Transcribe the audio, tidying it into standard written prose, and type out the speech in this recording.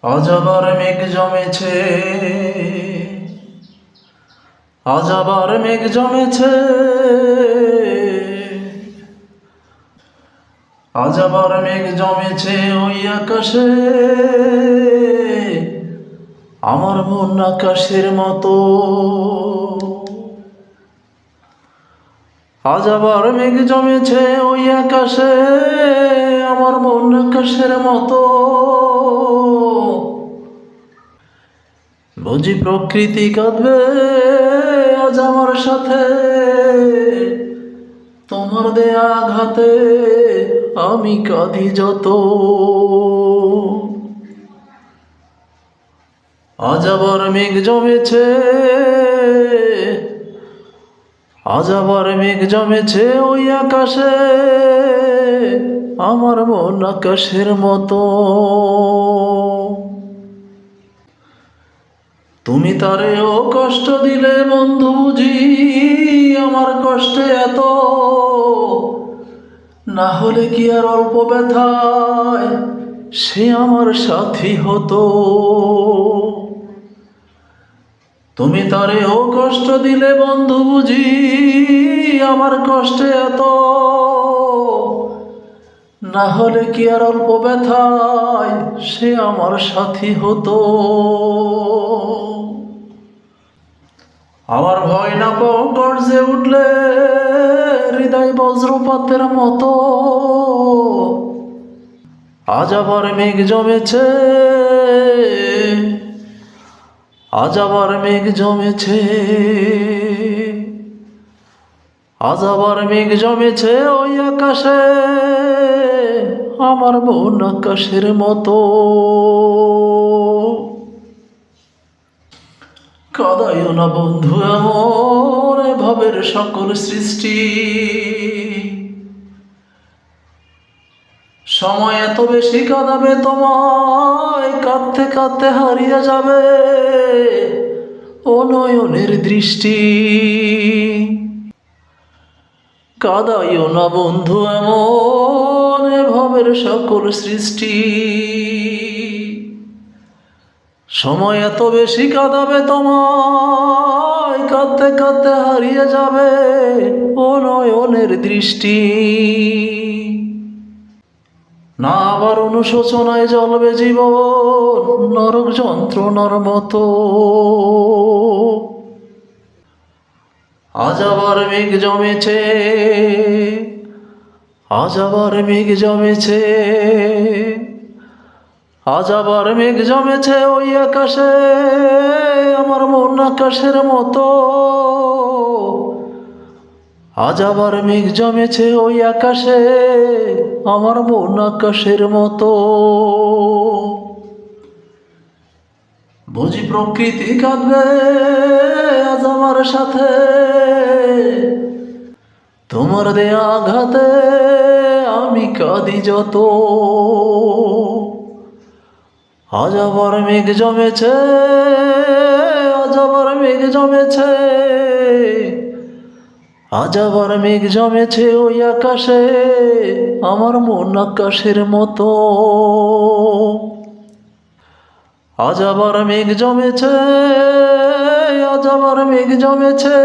আজ আবার মেঘ জমেছে, আজ আবার মেঘ জমেছে, আজ আবার মেঘ জমেছে ওই আকাশে। আমার মন আকাশের মতো। আজ আবার মেঘ জমেছে ওই আকাশে, আমার মন আকাশের মতো। বুঝি প্রকৃতি কাঁদবে আজ আমার সাথে, তোমার দেয়া আঘাতে আমি কাঁদি যত। আজ আবার মেঘ জমেছে, আজ আবার মেঘ জমেছে ওই আকাশে, আমার মন আকাশের মতো। তুমি তারেও কষ্ট দিলে বন্ধু, বুঝি আমার কষ্টে এত। না হলে কি আর অল্প ব্যথায় সে আমার সাথী হতো। তুমি তারেও কষ্ট দিলে বন্ধু, বুঝি আমার কষ্টে এত। না হলে কি আর অল্প ব্যথায় সে আমার সাথী হতো। আমার ভয় না পাও গর্জে উঠলে হৃদয় বজ্রপাতের মতো। আজ আবার মেঘ জমেছে, আজ আবার মেঘ জমেছে, আজ আবার মেঘ জমেছে ওই আকাশে, আমার মন আকাশের মতো। কাঁদাইও না বন্ধু এমন ভাবের সকল সৃষ্টি, সময় এত বেশি কাঁদাবে তোমায়, কাঁদতে কাঁদতে হারিয়ে যাবে ও নয়নের দৃষ্টি। কাঁদাইও না বন্ধু এমন ভাবের সকল সৃষ্টি, সময় এত বেশি কাঁদাবে তোমায়, কাঁদতে কাঁদতে হারিয়ে যাবে ও নয়নের দৃষ্টি। না আবার অনুশোচনায় জ্বলবে জীবন নরক যন্ত্রণার মতো। আজ আবার মেঘ জমেছে, আজ আবার মেঘ জমেছে, আজ আবার মেঘ জমেছে ওই আকাশে, আমার মন আকাশের মতো। আজ আবার মেঘ জমেছে ওই আকাশে, আমার মন আকাশের মতো। বুঝি প্রকৃতি কাঁদবে আজ আমার সাথে, তোমার দেয়া আঘাতে আমি কাঁদি যত। আজ আবার মেঘ জমেছে, আজ আবার মেঘ জমেছে, আজ আবার মেঘ জমেছে ওই আকাশে, আমার মন আকাশের মতো। আজ আবার মেঘ জমেছে, আজ আবার মেঘ জমেছে,